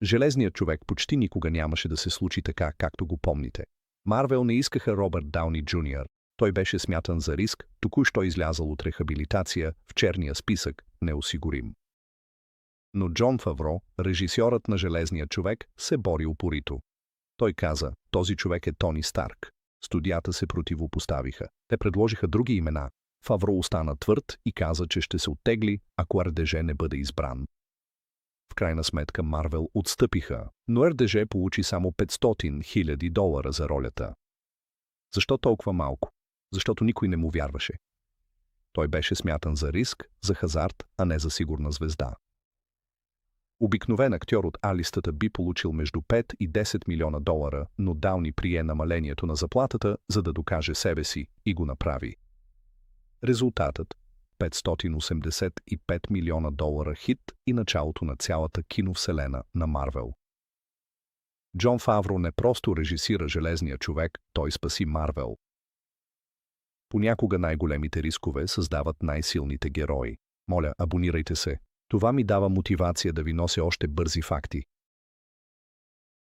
Железният човек почти никога нямаше да се случи така, както го помните. Марвел не искаха Робърт Дауни Джуниор. Той беше смятан за риск, току-що излязъл от рехабилитация, в черния списък, неосигурим. Но Джон Фавро, режисьорът на Железния човек, се бори упорито. Той каза, този човек е Тони Старк. Студията се противопоставиха. Те предложиха други имена. Фавро остана твърд и каза, че ще се оттегли, ако РДЖ не бъде избран. В крайна сметка Марвел отстъпиха, но РДЖ получи само $500,000 за ролята. Защо толкова малко? Защото никой не му вярваше. Той беше смятан за риск, за хазарт, а не за сигурна звезда. Обикновен актьор от А-листата би получил между $5 и $10 милиона, но Дауни прие намалението на заплатата, за да докаже себе си, и го направи. Резултатът – $585 милиона хит и началото на цялата киновселена на Марвел. Джон Фавро не просто режисира Железния човек, той спаси Марвел. Понякога най-големите рискове създават най-силните герои. Моля, абонирайте се. Това ми дава мотивация да ви нося още бързи факти.